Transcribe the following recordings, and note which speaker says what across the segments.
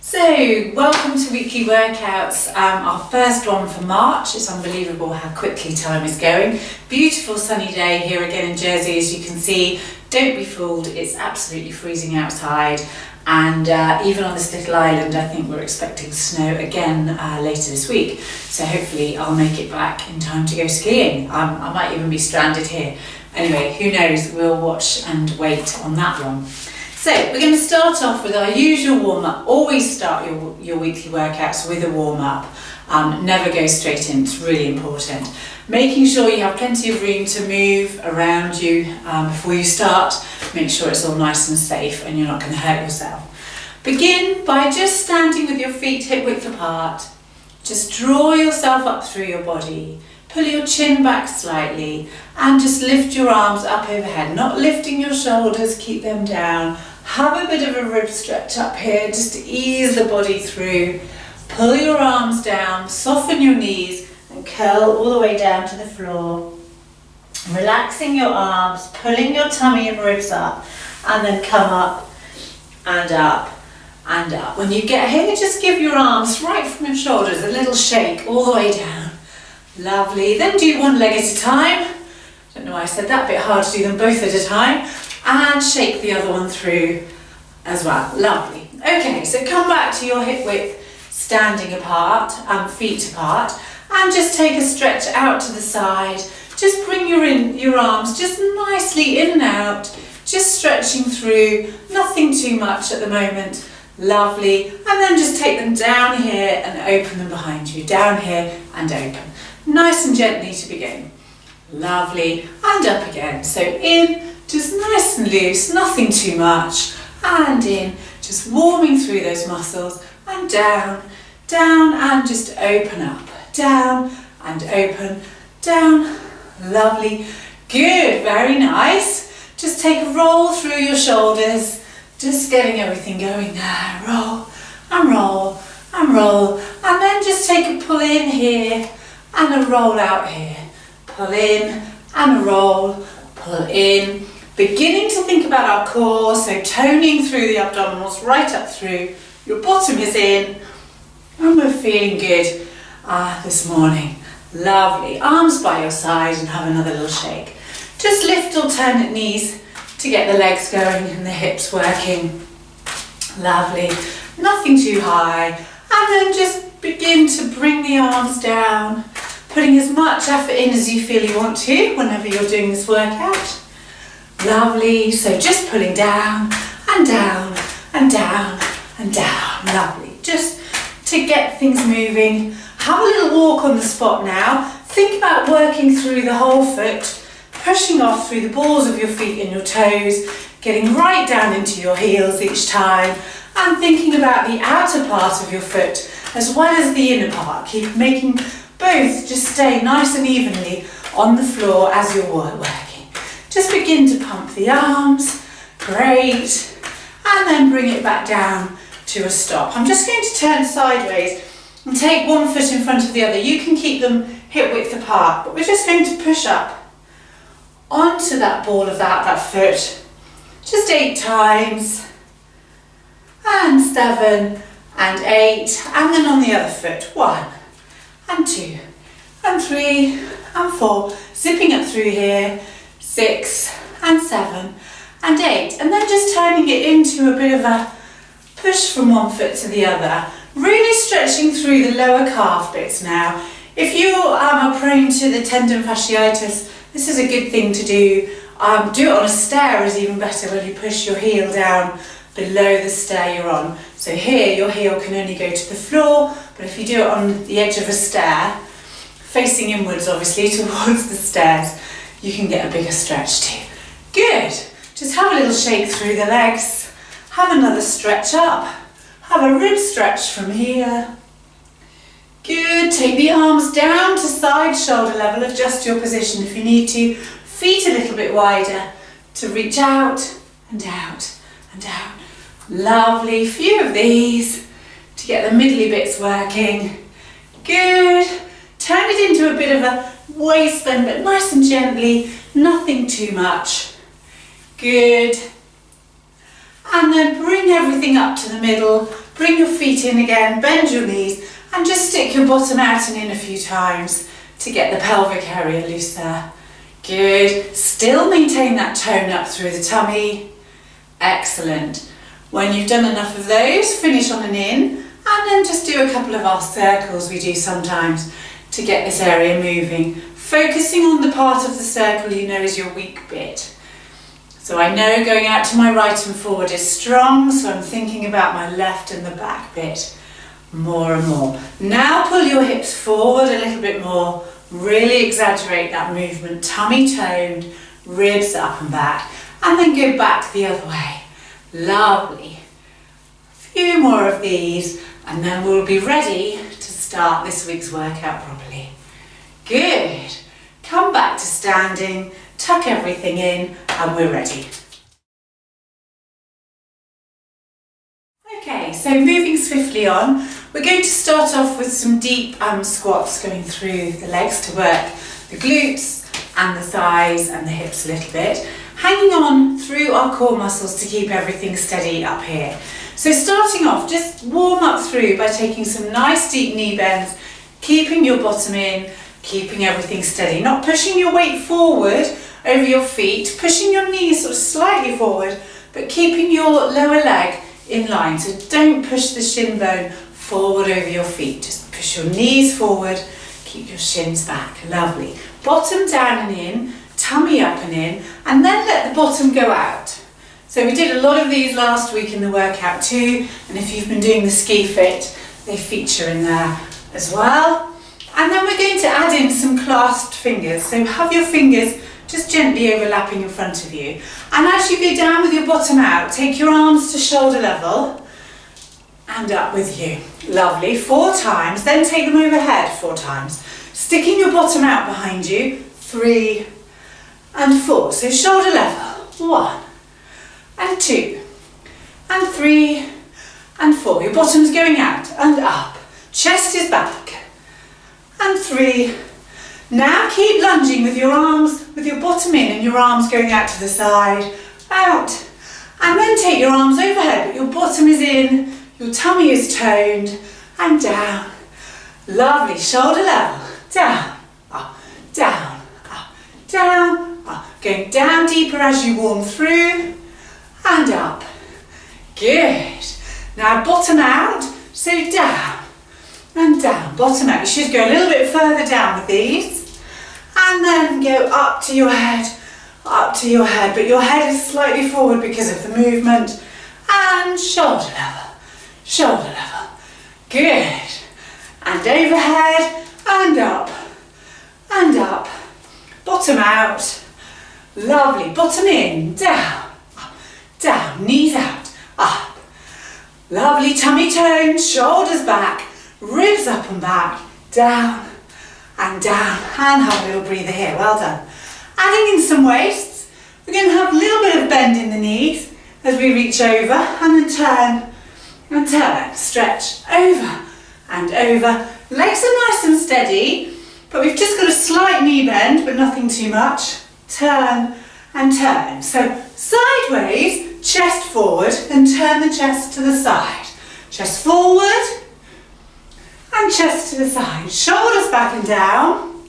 Speaker 1: So, welcome to Weekly Workouts, our first one for March. It's unbelievable how quickly time is going. Beautiful sunny day here again in Jersey, as you can see. Don't be fooled, it's absolutely freezing outside, and even on this little island I think we're expecting snow again later this week. So hopefully I'll make it back in time to go skiing. I might even be stranded here. Anyway, who knows, we'll watch and wait on that one. So we're going to start off with our usual warm-up. Always start your weekly workouts with a warm-up. Never go straight in, it's really important. Making sure you have plenty of room to move around you before you start. Make sure it's all nice and safe and you're not going to hurt yourself. Begin by just standing with your feet hip width apart. Just draw yourself up through your body. Pull your chin back slightly and just lift your arms up overhead. Not lifting your shoulders, keep them down. Have a bit of a rib stretch up here just to ease the body through. Pull your arms down, soften your knees and curl all the way down to the floor. Relaxing your arms, pulling your tummy and ribs up, and then come up and up and up. When you get here, just give your arms right from your shoulders a little shake all the way down. Lovely. Then do one leg at a time. Don't know why I said that, a bit hard to do them both at a time. And shake the other one through as well. Lovely. Okay, so come back to your hip width, standing apart, feet apart, and just take a stretch out to the side. Just bring your arms just nicely in and out, just stretching through, nothing too much at the moment. Lovely. And then just take them down here and open them behind you. Down here and open. Nice and gently to begin. Lovely. And up again. So in, just nice and loose, nothing too much. And in, just warming through those muscles. And down, down, and just open up. Down and open, down. Lovely. Good, very nice. Just take a roll through your shoulders. Just getting everything going there. Roll and roll and roll. And then just take a pull in here and a roll out here. Pull in and a roll, pull in. Beginning to think about our core, so toning through the abdominals right up through. Your bottom is in and we're feeling good this morning. Lovely. Arms by your side and have another little shake. Just lift alternate knees to get the legs going and the hips working. Lovely. Nothing too high. And then just begin to bring the arms down, putting as much effort in as you feel you want to whenever you're doing this workout. Lovely. So just pulling down and down and down and down. Lovely. Just to get things moving. Have a little walk on the spot now. Think about working through the whole foot, pushing off through the balls of your feet and your toes, getting right down into your heels each time, and thinking about the outer part of your foot as well as the inner part. Keep making both just stay nice and evenly on the floor as you're working. Just begin to pump the arms. Great. And then bring it back down to a stop. I'm just going to turn sideways and take one foot in front of the other. You can keep them hip width apart, but we're just going to push up onto that ball of that foot. Just 8 times. And 7 and 8. And then on the other foot. 1 and 2 and 3 and 4. Zipping up through here. 6 and 7 and 8. And then just turning it into a bit of a push from one foot to the other. Really stretching through the lower calf bits now. If you are prone to the tendon fasciitis, this is a good thing to do. Do it on a stair is even better, where you push your heel down below the stair you're on. So here your heel can only go to the floor, but if you do it on the edge of a stair, facing inwards obviously towards the stairs, you can get a bigger stretch too. Good. Just have a little shake through the legs. Have another stretch up. Have a rib stretch from here. Good. Take the arms down to side shoulder level. Adjust your position if you need to. Feet a little bit wider to reach out and out and down. Lovely. Few of these to get the middly bits working. Good. Turn it into a bit of a waist bend, but nice and gently. Nothing too much. Good. And then bring everything up to the middle. Bring your feet in again, bend your knees, and just stick your bottom out and in a few times to get the pelvic area looser. Good. Still maintain that tone up through the tummy. Excellent. When you've done enough of those, finish on an in, and then just do a couple of our circles we do sometimes to get this area moving. Focusing on the part of the circle you know is your weak bit. So I know going out to my right and forward is strong, so I'm thinking about my left and the back bit more and more. Now pull your hips forward a little bit more. Really exaggerate that movement, tummy toned, ribs up and back, and then go back the other way. Lovely. A few more of these, and then we'll be ready to start this week's workout properly. Good. Come back to standing, tuck everything in, and we're ready. Okay, so moving swiftly on, we're going to start off with some deep squats going through the legs to work the glutes and the thighs and the hips a little bit, hanging on through our core muscles to keep everything steady up here. So starting off, just warm up through by taking some nice deep knee bends, keeping your bottom in, keeping everything steady, not pushing your weight forward over your feet, pushing your knees sort of slightly forward, but keeping your lower leg in line. So don't push the shin bone forward over your feet. Just push your knees forward, keep your shins back. Lovely. Bottom down and in, tummy up and in, and then let the bottom go out. So we did a lot of these last week in the workout too, and if you've been doing the ski fit, they feature in there as well. And then we're going to add in some clasped fingers. So have your fingers just gently overlapping in front of you. And as you go down with your bottom out, take your arms to shoulder level and up with you. Lovely. 4 times. Then take them overhead 4 times. Sticking your bottom out behind you. 3 and 4. So shoulder level. 1 and 2 and 3 and 4. Your bottom's going out and up. Chest is back. And 3. Now keep lunging with your arms, with your bottom in and your arms going out to the side, out. And then take your arms overhead, but your bottom is in, your tummy is toned, and down. Lovely, shoulder level, down, up, down, up, down, up. Going down deeper as you warm through, and up. Good. Now bottom out, so down, and down, bottom out. You should go a little bit further down with these. And then go up to your head, but your head is slightly forward because of the movement. And shoulder level. Good. And overhead, and up, bottom out. Lovely, bottom in, down, up, down, knees out, up. Lovely, tummy tone, shoulders back, ribs up and back, down, and down, and have a little breather here, well done. Adding in some weights, we're going to have a little bit of bend in the knees as we reach over, and then turn, and turn, stretch, over, and over. Legs are nice and steady, but we've just got a slight knee bend, but nothing too much. Turn, and turn. So sideways, chest forward, then turn the chest to the side. Chest forward, and chest to the side, shoulders back and down,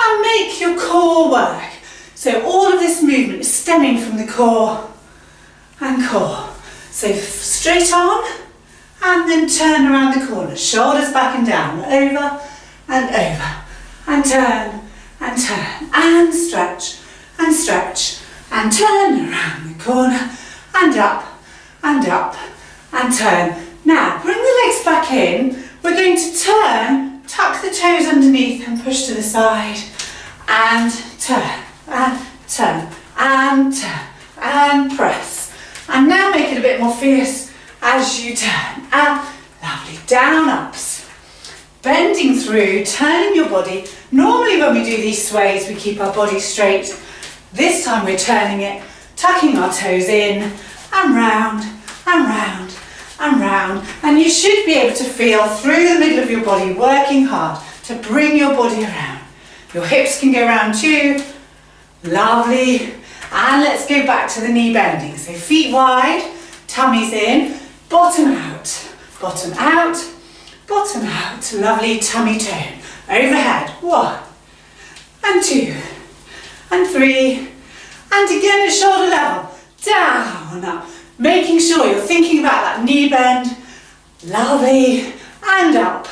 Speaker 1: and make your core work. So all of this movement is stemming from the core and core. So straight on, and then turn around the corner, shoulders back and down, over, and turn, and stretch, and turn around the corner, and up, and turn. Now, bring the legs back in. We're going to turn, tuck the toes underneath and push to the side. And turn, and turn, and turn, and press. And now make it a bit more fierce as you turn. And lovely, down, ups. Bending through, turning your body. Normally when we do these sways, we keep our body straight. This time we're turning it, tucking our toes in, and round, and round, and round, and you should be able to feel through the middle of your body working hard to bring your body around. Your hips can go around too. Lovely. And let's go back to the knee bending. So feet wide, tummies in. bottom out, bottom out, bottom out. Lovely tummy tone. Overhead. 1 and 2 and 3 and again at shoulder level. Down, up. Making sure you're thinking about that knee bend. Lovely. And up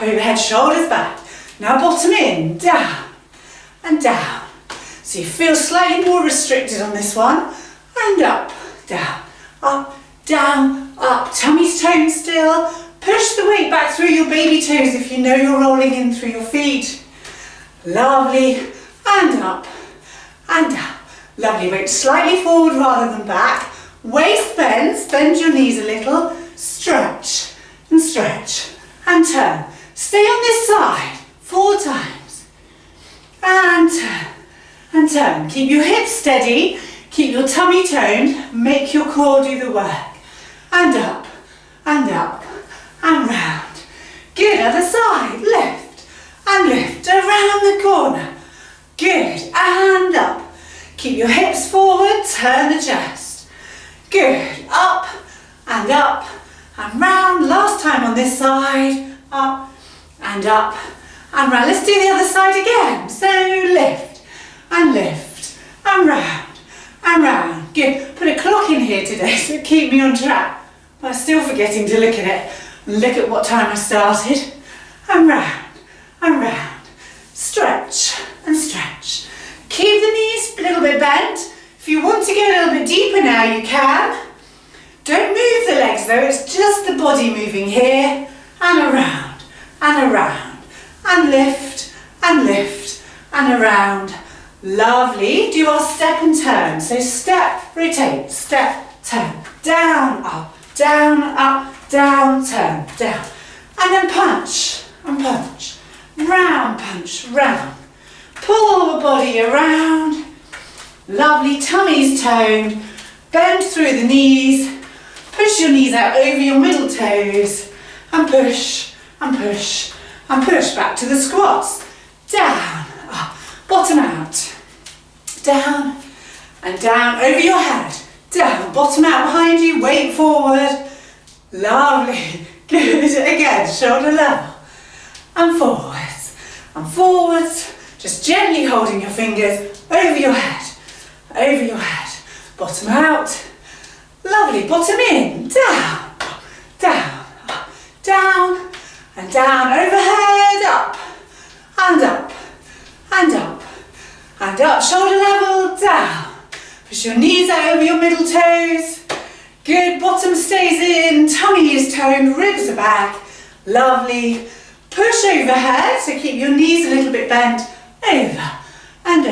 Speaker 1: overhead, shoulders back. Now bottom in, down and down. So you feel slightly more restricted on this one. And up, down, up. Tummy's toned still. Push the weight back through your baby toes if you know you're rolling in through your feet. Lovely. And up. Lovely. Weight slightly forward rather than back. Waist bends. Bend your knees a little. Stretch and turn. Stay on this side 4 times. And turn. Keep your hips steady. Keep your tummy toned. Make your core do the work. And up and round. Good. Other side. Lift and lift around the corner. Good. And up. Keep your hips forward. Turn the chest. Good. Up and round. Last time on this side. Up and round. Let's do the other side again. So lift and round. Good. Put a clock in here today so keep me on track. But I'm still forgetting to look at it and look at what time I started. And round. Stretch and stretch. Keep the knees a little bit bent. If you want to go a little bit deeper now, you can. Don't move the legs though, it's just the body moving here and around. And lift and around. Lovely. Do our step and turn. So step, rotate, step, turn. Down, up, down, turn, down. And then punch and punch. Round, punch, round. Pull the body around. Lovely. Tummy's toned. Bend through the knees. Push your knees out over your middle toes. And push and push and push back to the squats. Down, up, bottom out. Down and down over your head. Down, bottom out behind you, weight forward. Lovely. Good. Again, shoulder level. And forwards. Just gently holding your fingers over your head. Bottom out. Lovely. Bottom in. Down and down. Overhead. Up and up. Shoulder level. Down. Push your knees out over your middle toes. Good. Bottom stays in. Tummy is toned. Ribs are back. Lovely. Push overhead. So keep your knees a little bit bent. Over and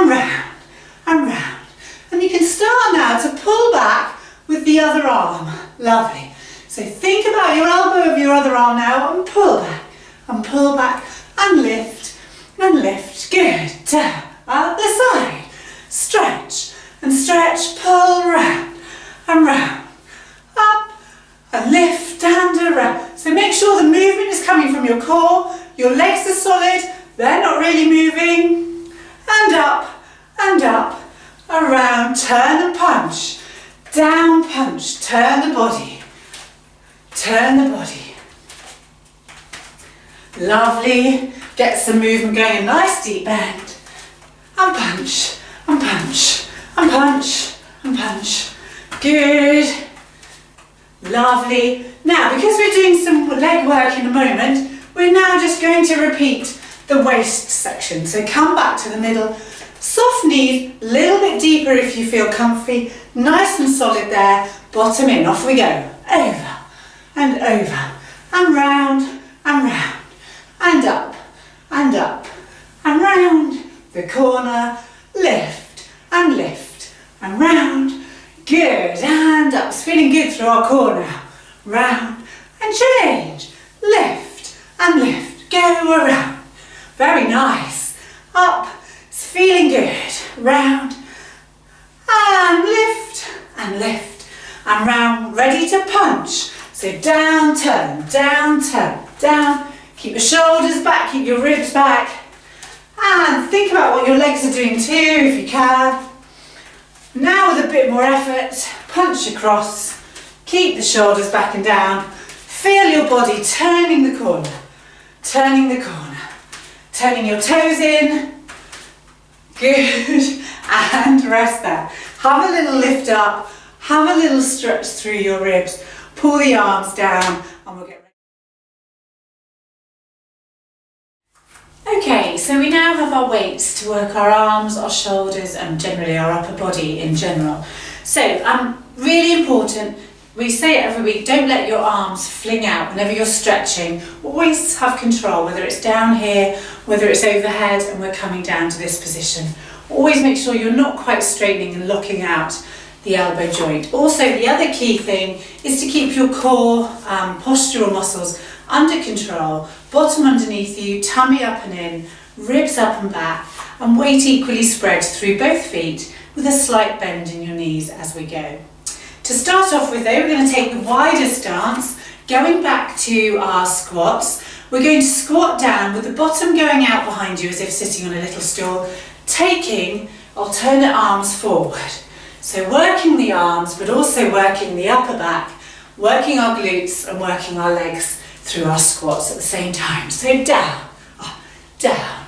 Speaker 1: round. And you can start now to pull back with the other arm. Lovely. So think about your elbow of your other arm now and pull back and lift. Good. Down. Other side. Stretch and stretch. Pull round and round. Up and lift and around. So make sure the movement is coming from your core. Your legs are solid. They're not really moving. And up, around, turn and punch. Down, punch, turn the body. Lovely. Get some movement going, a nice deep bend. And punch. Good. Lovely. Now, because we're doing some leg work in a moment, we're now just going to repeat the waist section. So come back to the middle. Soft knees, a little bit deeper if you feel comfy. Nice and solid there. Bottom in. Off we go. Over. And round. And up. And round. The corner. Lift. And round. Good. And up. It's feeling good through our core now. Round. And change. Lift. And lift. Go around. Very nice. Up. It's feeling good. Round. And lift. And round. Ready to punch. So down, turn. Down. Keep your shoulders back. Keep your ribs back. And think about what your legs are doing too, if you can. Now with a bit more effort, punch across, keep the shoulders back and down, feel your body turning the corner, turning the corner, turning your toes in, good, and rest there. Have a little lift up, have a little stretch through your ribs, pull the arms down, and we'll get ready. Okay, so we now have our weights to work our arms, our shoulders, and generally our upper body in general. So, really important, we say it every week, don't let your arms fling out whenever you're stretching. Always have control, whether it's down here, whether it's overhead, and we're coming down to this position. Always make sure you're not quite straightening and locking out the elbow joint. Also, the other key thing is to keep your core postural muscles under control, bottom underneath you, tummy up and in, ribs up and back, and weight equally spread through both feet with a slight bend in your knees as we go. To start off with though, we're going to take the wider stance, going back to our squats. We're going to squat down with the bottom going out behind you as if sitting on a little stool, taking alternate arms forward. So working the arms, but also working the upper back, working our glutes and working our legs through our squats at the same time. So down, up, down,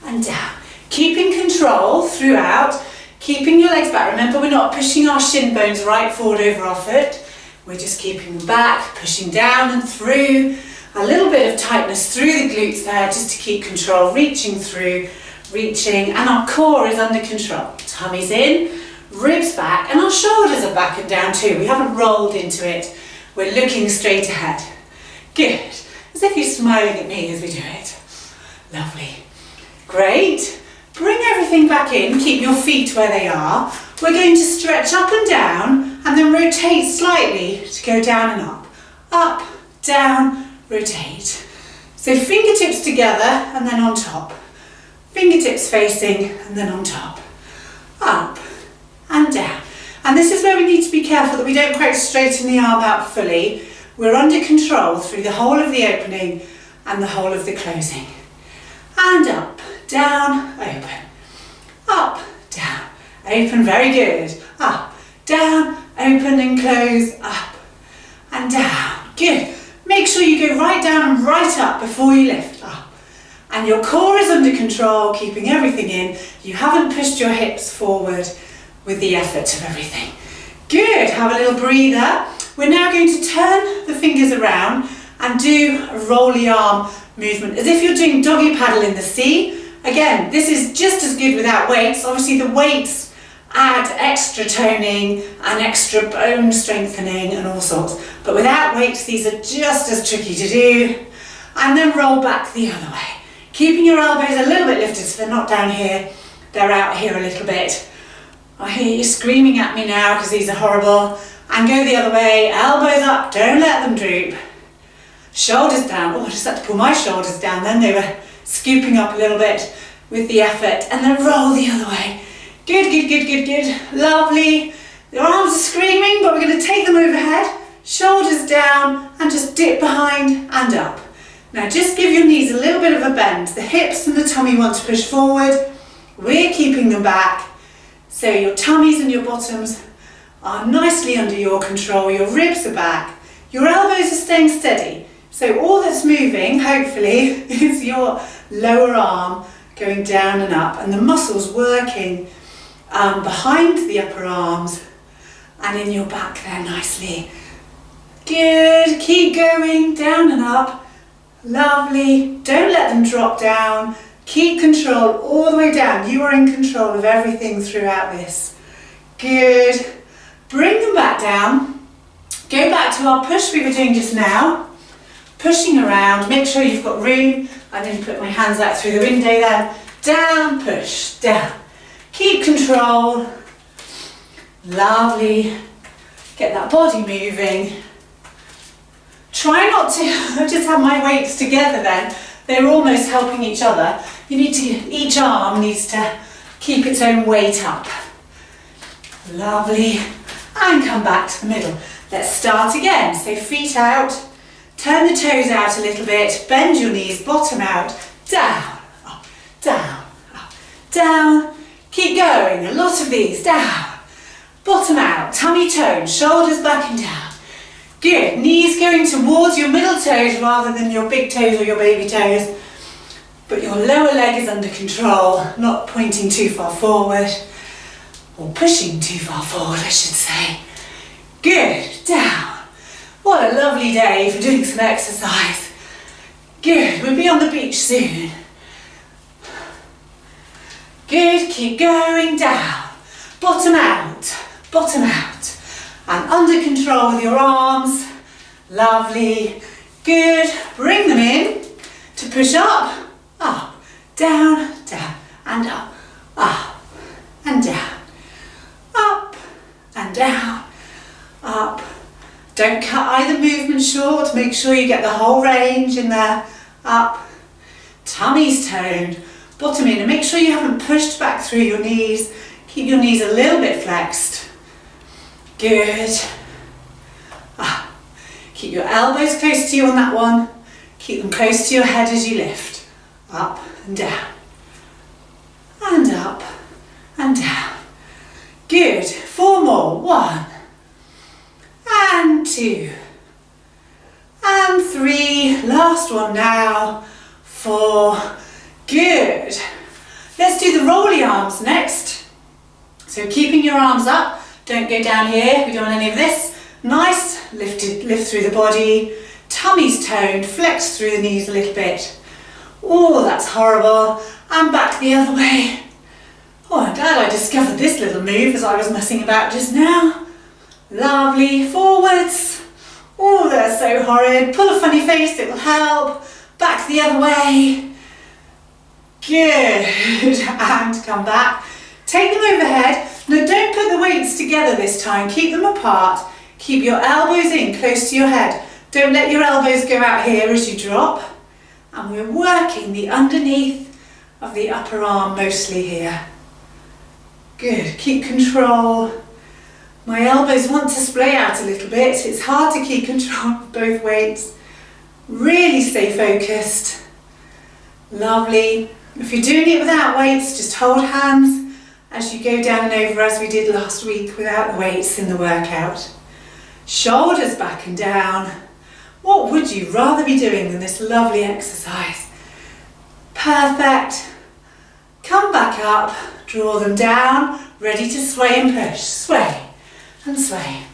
Speaker 1: and down. Keeping control throughout, keeping your legs back. Remember, we're not pushing our shin bones right forward over our foot. We're just keeping them back, pushing down and through. A little bit of tightness through the glutes there, just to keep control, reaching through, reaching, and our core is under control. Tummy's in, ribs back, and our shoulders are back and down too. We haven't rolled into it. We're looking straight ahead. Good. As if you're smiling at me as we do it. Lovely. Great. Bring everything back in. Keep your feet where they are. We're going to stretch up and down and then rotate slightly to go down and up. Up, down, rotate. So fingertips together and then on top. Fingertips facing and then on top. Up and down. And this is where we need to be careful that we don't quite straighten the arm out fully. We're under control through the whole of the opening and the whole of the closing. And up, down, open. Up, down, open, very good. Up, down, open and close, up and down. Good. Make sure you go right down and right up before you lift up. And your core is under control, keeping everything in. You haven't pushed your hips forward with the effort of everything. Good. Have a little breather. We're now going to turn the fingers around and do a rolly arm movement as if you're doing doggy paddle in the sea. Again, this is just as good without weights. Obviously the weights add extra toning and extra bone strengthening and all sorts. But without weights, these are just as tricky to do. And then roll back the other way. Keeping your elbows a little bit lifted so they're not down here, they're out here a little bit. I hear you screaming at me now because these are horrible. And go the other way, elbows up, don't let them droop. Shoulders down. Oh, I just had to pull my shoulders down then. They were scooping up a little bit with the effort. And then roll the other way. Good, good, good, good, good. Lovely. The arms are screaming, but we're going to take them overhead. Shoulders down and just dip behind and up. Now just give your knees a little bit of a bend. The hips and the tummy want to push forward. We're keeping them back. So your tummies and your bottoms are nicely under your control. Your ribs are back. Your elbows are staying steady. So all that's moving, hopefully, is your lower arm going down and up and the muscles working behind the upper arms and in your back there nicely. Good. Keep going down and up. Lovely. Don't let them drop down. Keep control all the way down. You are in control of everything throughout this. Good. Bring them back down. Go back to our push we were doing just now. Pushing around. Make sure you've got room. I didn't put my hands out through the window there. Down, push, down. Keep control. Lovely. Get that body moving. Try not to just have my weights together then. They're almost helping each other. You need to, each arm needs to keep its own weight up. Lovely. And come back to the middle. Let's start again. So feet out, turn the toes out a little bit, bend your knees, bottom out, down, up, down, up, down. Keep going, a lot of these, down, Bottom out, tummy tone, shoulders back and down. Good, knees going towards your middle toes rather than your big toes or your baby toes. But your lower leg is under control, not pointing too far forward, or pushing too far forward, I should say. Good, down. What a lovely day for doing some exercise. Good, we'll be on the beach soon. Good, keep going, down. Bottom out, and under control with your arms. Lovely. Good, bring them in to push up, down, and up, and down, up, and down, up. Don't cut either movement short, make sure you get the whole range in there, up. Tummy's toned, bottom in, and make sure you haven't pushed back through your knees. Keep your knees a little bit flexed. Good. Keep your elbows close to you on that one. Keep them close to your head as you lift. Up and down. And up and down. Good. 4 more. 1. And 2. And 3. Last one now. 4. Good. Let's do the rolly arms next. So keeping your arms up, don't go down here, we don't want any of this. Nice, lift through the body, tummy's toned, flex through the knees a little bit. Oh, that's horrible. And back the other way. Oh, I'm glad I discovered this little move as I was messing about just now. Lovely, forwards. Oh, they're so horrid. Pull a funny face, it will help. Back the other way. Good, and come back. Take them overhead. Now don't put the weights together this time, keep them apart. Keep your elbows in, close to your head. Don't let your elbows go out here as you drop. And we're working the underneath of the upper arm mostly here. Good, keep control. My elbows want to splay out a little bit. It's hard to keep control of both weights. Really stay focused. Lovely. If you're doing it without weights, just hold hands as you go down and over as we did last week without the weights in the workout. Shoulders back and down. What would you rather be doing than this lovely exercise? Perfect. Come back up, draw them down, ready to sway and push. Sway and sway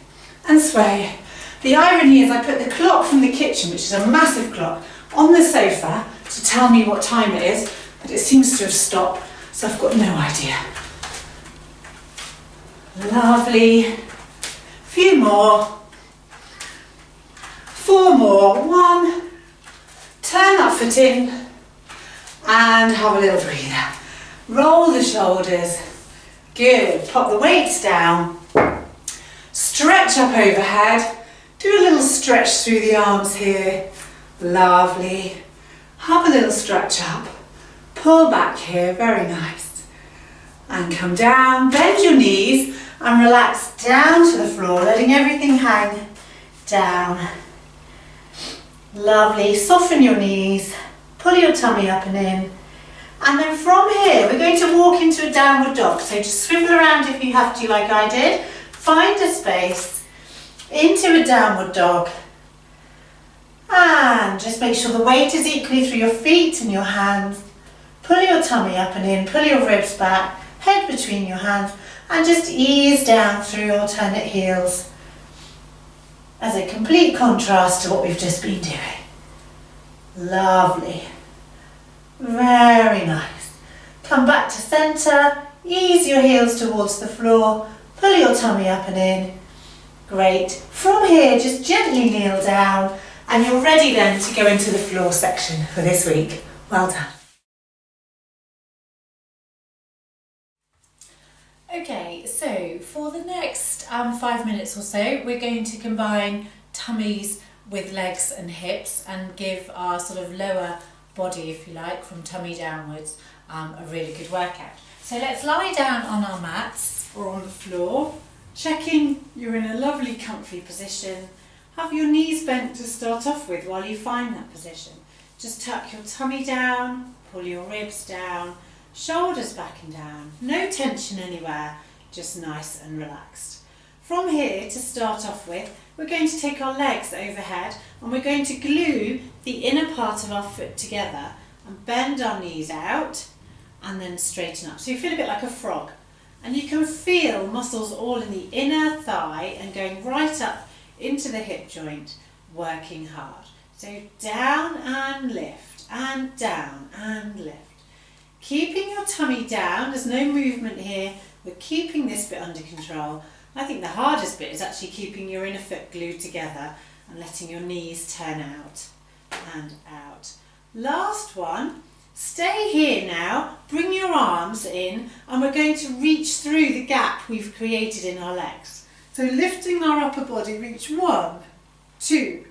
Speaker 1: and sway. The irony is I put the clock from the kitchen, which is a massive clock, on the sofa to tell me what time it is, but it seems to have stopped, so I've got no idea. Lovely. Few more. 4 more. 1. Turn that foot in and have a little breather. Roll the shoulders. Good. Pop the weights down. Stretch up overhead. Do a little stretch through the arms here. Lovely. Have a little stretch up. Pull back here. Very nice. And come down. Bend your knees and relax down to the floor, letting everything hang down. Lovely. Soften your knees. Pull your tummy up and in. And then from here, we're going to walk into a downward dog. So just swivel around if you have to, like I did. Find a space into a downward dog. And just make sure the weight is equally through your feet and your hands. Pull your tummy up and in. Pull your ribs back. Head between your hands. And just ease down through alternate heels as a complete contrast to what we've just been doing. Lovely. Very nice. Come back to centre, ease your heels towards the floor, pull your tummy up and in. Great. From here, just gently kneel down and you're ready then to go into the floor section for this week. Well done. Okay, so for the next 5 minutes or so, we're going to combine tummies with legs and hips and give our sort of lower body, if you like, from tummy downwards, a really good workout. So let's lie down on our mats or on the floor, checking you're in a lovely comfy position. Have your knees bent to start off with while you find that position. Just tuck your tummy down, pull your ribs down, shoulders back and down, no tension anywhere, just nice and relaxed. from here, to start off with, we're going to take our legs overhead and we're going to glue the inner part of our foot together and bend our knees out and then straighten up. So you feel a bit like a frog, and you can feel muscles all in the inner thigh and going right up into the hip joint, working hard. So down and lift, and down and lift. Keeping your tummy down, there's no movement here, we're keeping this bit under control. I think the hardest bit is actually keeping your inner foot glued together and letting your knees turn out and out. Last one, stay here now, bring your arms in, and we're going to reach through the gap we've created in our legs. So lifting our upper body, reach 1, 2,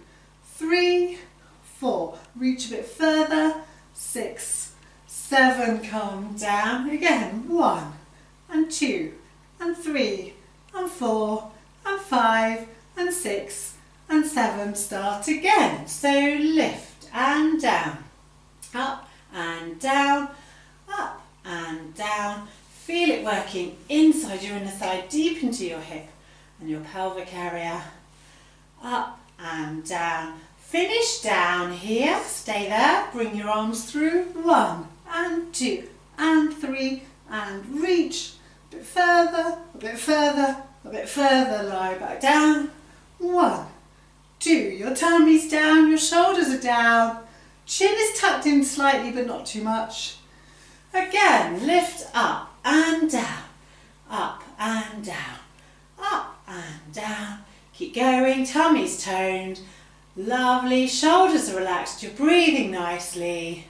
Speaker 1: 3, 4, reach a bit further, 6, 7, come down, again, 1 and 2 and 3 and 4 and 5 and 6 and 7, start again. So lift and down, up and down, up and down. Feel it working inside your inner thigh, deep into your hip and your pelvic area, up and down. Finish down here, stay there, bring your arms through, 1 and 2 and 3 and reach, a bit further, a bit further, a bit further, lie back down, 1, 2, your tummy's down, your shoulders are down, chin is tucked in slightly but not too much. Again, lift up and down, up and down, up and down. Keep going, tummy's toned, lovely, shoulders are relaxed, you're breathing nicely.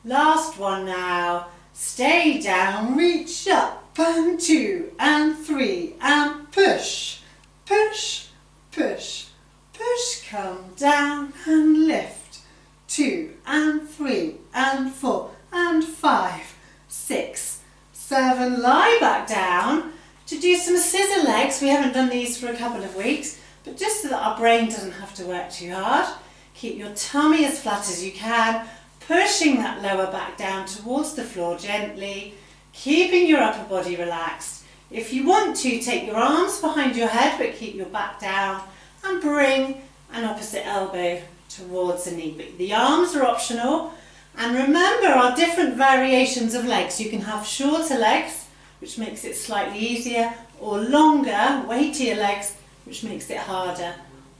Speaker 1: Last one now, stay down, reach up, and 2 and 3 and push, push, push, push, come down and lift, 2 and 3 and 4 and 5, 6, 7, lie back down to do some scissor legs. We haven't done these for a couple of weeks, but just so that our brain doesn't have to work too hard. Keep your tummy as flat as you can, pushing that lower back down towards the floor gently, keeping your upper body relaxed. If you want to, take your arms behind your head but keep your back down and bring an opposite elbow towards the knee. But the arms are optional, and remember our different variations of legs. You can have shorter legs, which makes it slightly easier, or longer, weightier legs, which makes it harder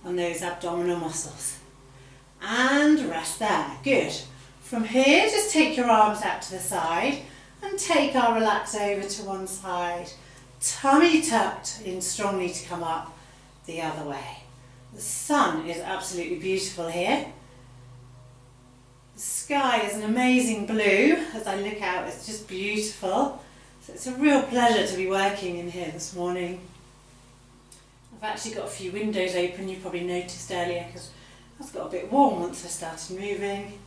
Speaker 1: on those abdominal muscles. And rest there, good. From here, just take your arms out to the side and take our relax over to one side. Tummy tucked in strongly to come up the other way. The sun is absolutely beautiful here. The sky is an amazing blue. As I look out, it's just beautiful. So it's a real pleasure to be working in here this morning. I've actually got a few windows open, you probably noticed earlier, because it's got a bit warm once I started moving.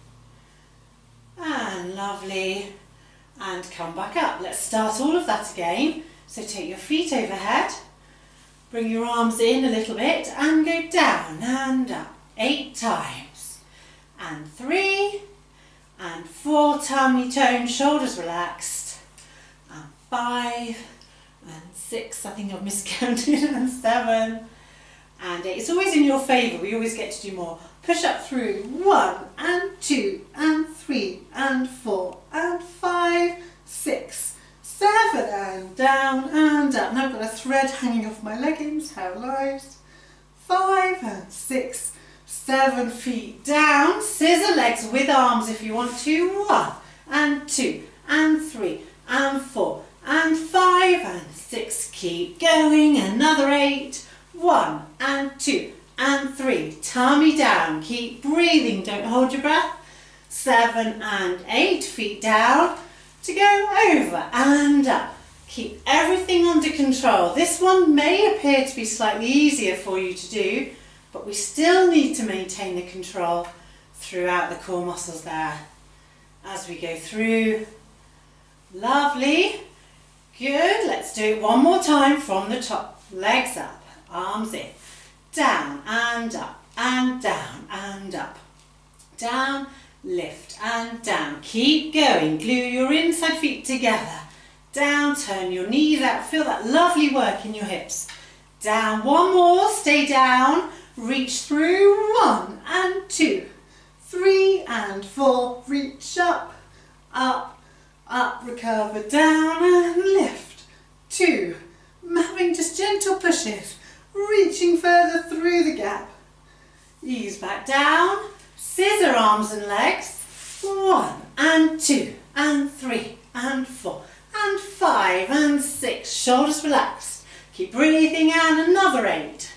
Speaker 1: And lovely. And come back up. Let's start all of that again. So take your feet overhead, bring your arms in a little bit and go down and up 8 times. And 3 and 4, tummy toned, shoulders relaxed. And 5 and 6, I think I've miscounted, and 7 and 8. It's always in your favour, we always get to do more. Push up through 1 and 2 and 3 and 4 and 5, 6, 7 and down and up. Now I've got a thread hanging off my leggings, how nice. 5 and 6, 7, feet down, scissor legs with arms if you want to. 1 and 2 and 3 and 4 and 5 and 6, keep going, another 8, 1 and 2 and 3, tummy down, keep breathing, don't hold your breath. 7 and 8, feet down to go over and up. Keep everything under control. This one may appear to be slightly easier for you to do, but we still need to maintain the control throughout the core muscles there as we go through. Lovely. Good. Let's do it one more time from the top. Legs up, arms in, down and up and down and up. Down, lift and down. Keep going. Glue your inside feet together. Down, turn your knees out. Feel that lovely work in your hips.
Speaker 2: down. One more, stay down. Reach through, 1 and 2, 3 and 4. Reach up, up, up, recover, down and lift. 2, having just gentle pushes, reaching further through the gap. Ease back down, scissor arms and legs. 1 and 2 and 3 and 4 and 5 and 6. Shoulders relaxed. Keep breathing, and another 8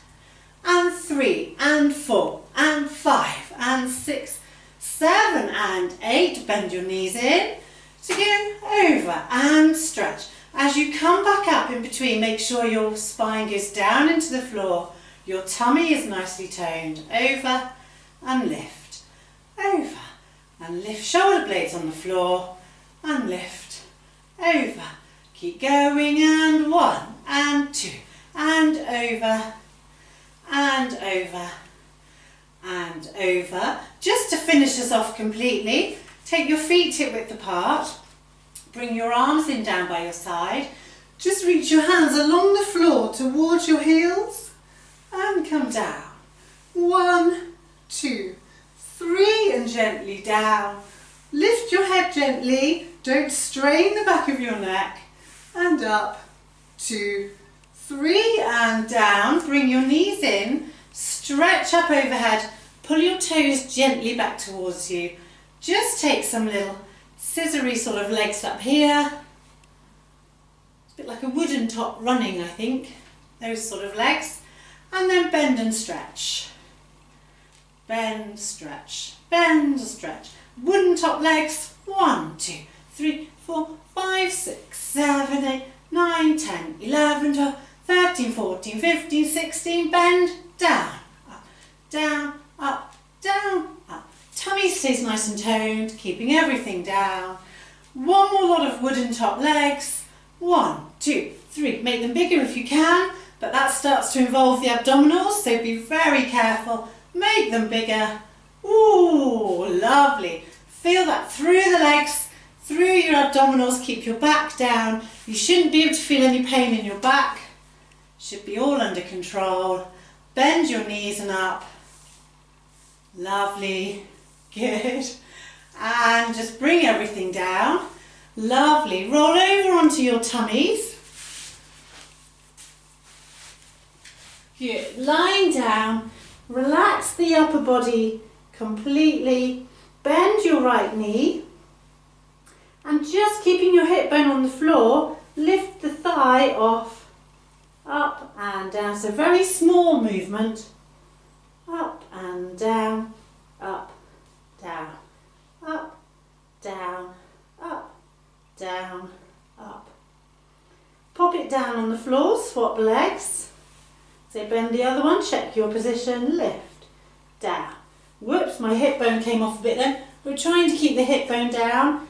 Speaker 2: and 3 and 4 and 5 and 6, 7 and 8. Bend your knees in to go over and stretch. As you come back up in between, make sure your spine goes down into the floor. Your tummy is nicely toned. Over and lift. Over and lift. Shoulder blades on the floor and lift. Over. Keep going, and 1 and 2 and over and over and over. Just to finish us off completely, take your feet hip width apart. Bring your arms in down by your side. Just reach your hands along the floor towards your heels and come down. 1, 2, 3 and gently down. Lift your head gently. Don't strain the back of your neck. And up. 2, 3 and down. Bring your knees in. Stretch up overhead. Pull your toes gently back towards you. Just take some little scissory sort of legs up here. It's a bit like a wooden top running, I think. Those sort of legs. And then bend and stretch. Bend, stretch, bend, stretch. Wooden top legs. 1, 2, 3, 4, 5, 6, 7, 8, 9, 10, 11, 12, 13, 14, 15, 16. Bend, down, up, down, up, down, up. Tummy stays nice and toned, keeping everything down. One more lot of wooden top legs. 1, 2, 3. Make them bigger if you can, but that starts to involve the abdominals, so be very careful. Make them bigger. Ooh, lovely. Feel that through the legs, through your abdominals. Keep your back down. You shouldn't be able to feel any pain in your back. Should be all under control. Bend your knees and up. Lovely. Good. And just bring everything down. Lovely. Roll over onto your tummies. Good. Lying down. Relax the upper body completely. Bend your right knee. And just keeping your hip bone on the floor, lift the thigh off. Up and down. So very small movement. Up and down. Up, down, up, down, up, down, up. Pop it down on the floor, swap legs. So bend the other one, check your position, lift, down. Whoops, my hip bone came off a bit then. We're trying to keep the hip bone down.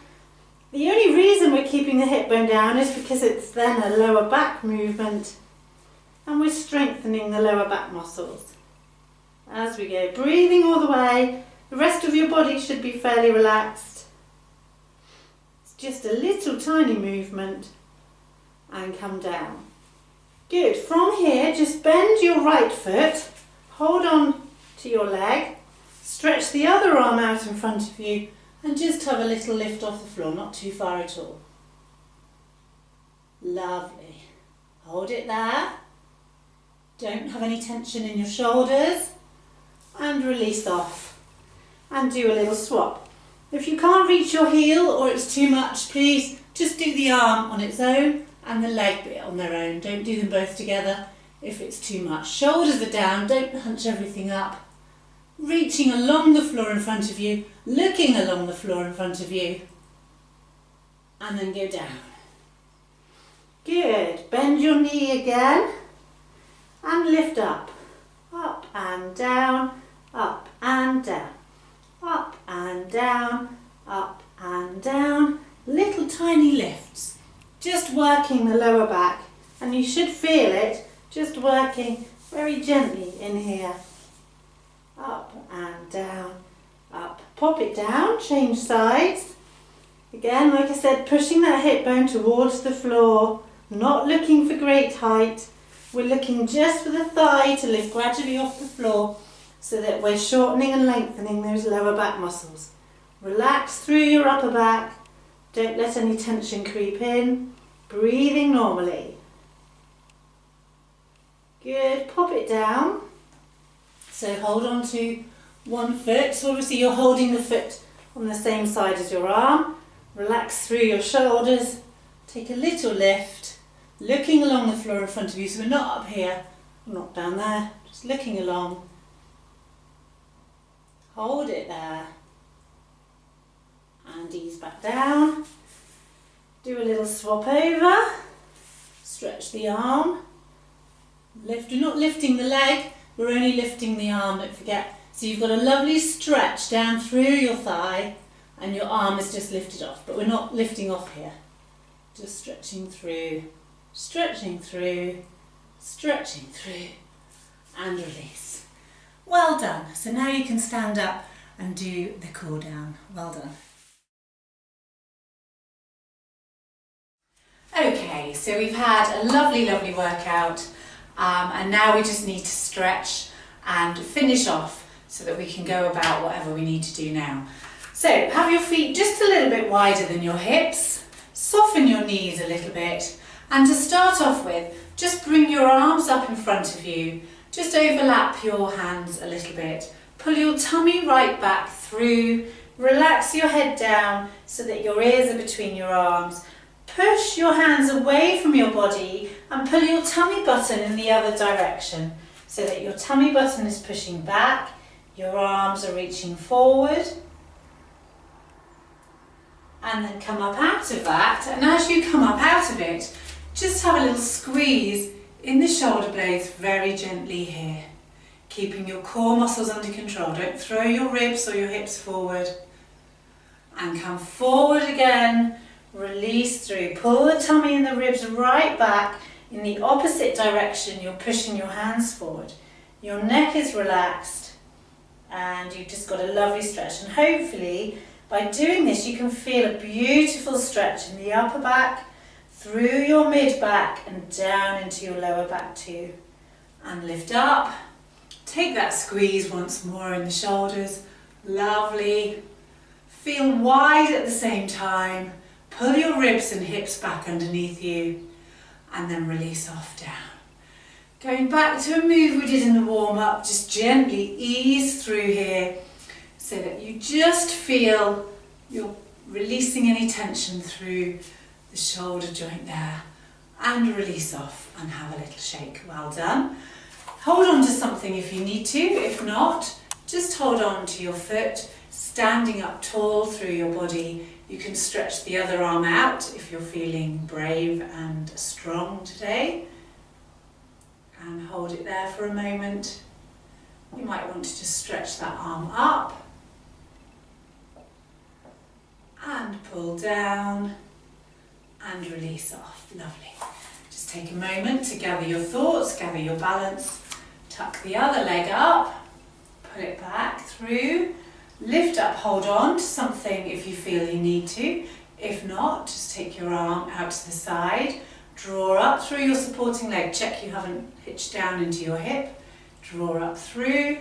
Speaker 2: The only reason we're keeping the hip bone down is because it's then a lower back movement and we're strengthening the lower back muscles. As we go, breathing all the way. The rest of your body should be fairly relaxed. It's just a little tiny movement and come down. Good. From here, just bend your right foot, hold on to your leg, stretch the other arm out in front of you and just have a little lift off the floor, not too far at all. Lovely. Hold it there. Don't have any tension in your shoulders. And release off and do a little swap. If you can't reach your heel or it's too much, please just do the arm on its own and the leg bit on their own. Don't do them both together if it's too much. Shoulders are down, don't hunch everything up. Reaching along the floor in front of you, looking along the floor in front of you, and then go down. Good. Bend your knee again and lift up. Up and down, up and down, up and down, up and down. Little tiny lifts, just working the lower back, and you should feel it just working very gently in here. Up and down, up. Pop it down, change sides. Again, like I said, pushing that hip bone towards the floor, not looking for great height. We're looking just for the thigh to lift gradually off the floor so that we're shortening and lengthening those lower back muscles. Relax through your upper back. Don't let any tension creep in. Breathing normally. Good. Pop it down. So hold on to one foot. So obviously you're holding the foot on the same side as your arm. Relax through your shoulders. Take a little lift. Looking along the floor in front of you. So we're not up here, not down there. Just looking along. Hold it there. And ease back down. Do a little swap over. Stretch the arm. Lift. We're not lifting the leg, we're only lifting the arm, don't forget. So you've got a lovely stretch down through your thigh and your arm is just lifted off, but we're not lifting off here. Just stretching through, stretching through, stretching through, and release. Well done. So now you can stand up and do the cool down. Well done.
Speaker 1: Okay, so we've had a lovely workout. And now we just need to stretch and finish off so that we can go about whatever we need to do now. So have your feet just a little bit wider than your hips, soften your knees a little bit, and to start off with, just bring your arms up in front of you, just overlap your hands a little bit, pull your tummy right back through, relax your head down so that your ears are between your arms. Push your hands away from your body and pull your tummy button in the other direction so that your tummy button is pushing back, your arms are reaching forward, and then come up out of that. And as you come up out of it, just have a little squeeze in the shoulder blades very gently here, keeping your core muscles under control. Don't throw your ribs or your hips forward, and come forward again. Release through. Pull the tummy and the ribs right back in the opposite direction. You're pushing your hands forward. Your neck is relaxed and you've just got a lovely stretch. And hopefully by doing this you can feel a beautiful stretch in the upper back, through your mid back and down into your lower back too. And lift up. Take that squeeze once more in the shoulders. Lovely. Feel wide at the same time. Pull your ribs and hips back underneath you and then release off down. Going back to a move we did in the warm-up, just gently ease through here so that you just feel you're releasing any tension through the shoulder joint there, and release off and have a little shake. Well done. Hold on to something if you need to. If not, just hold on to your foot, standing up tall through your body. You can stretch the other arm out if you're feeling brave and strong today. And hold it there for a moment. You might want to just stretch that arm up. And pull down. And release off. Lovely. Just take a moment to gather your thoughts, gather your balance. Tuck the other leg up. Put it back through. Lift up, hold on to something if you feel you need to. If not, just take your arm out to the side. Draw up through your supporting leg. Check you haven't hitched down into your hip. Draw up through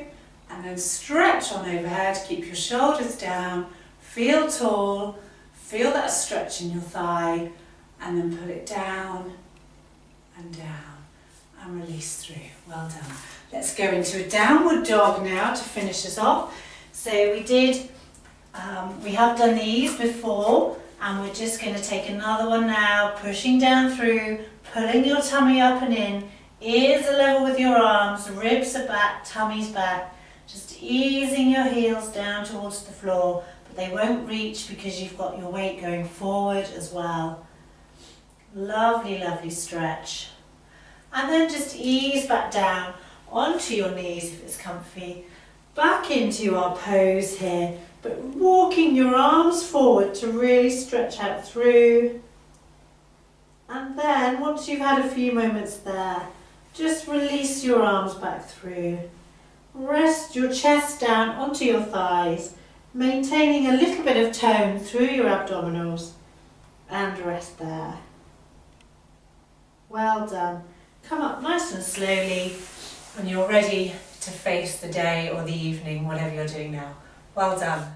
Speaker 1: and then stretch on overhead. Keep your shoulders down. Feel tall. Feel that stretch in your thigh. And then pull it down and down and release through. Well done. Let's go into a downward dog now to finish us off. So we have done these before, and we're just going to take another one now, pushing down through, pulling your tummy up and in, ears are level with your arms, ribs are back, tummy's back, just easing your heels down towards the floor, but they won't reach because you've got your weight going forward as well. Lovely, lovely stretch. And then just ease back down onto your knees if it's comfy. Back into our pose here, but walking your arms forward to really stretch out through. And then once you've had a few moments there, just release your arms back through. Rest your chest down onto your thighs, maintaining a little bit of tone through your abdominals, and rest there. Well done. Come up nice and slowly when you're ready to face the day or the evening, whatever you're doing now. Well done.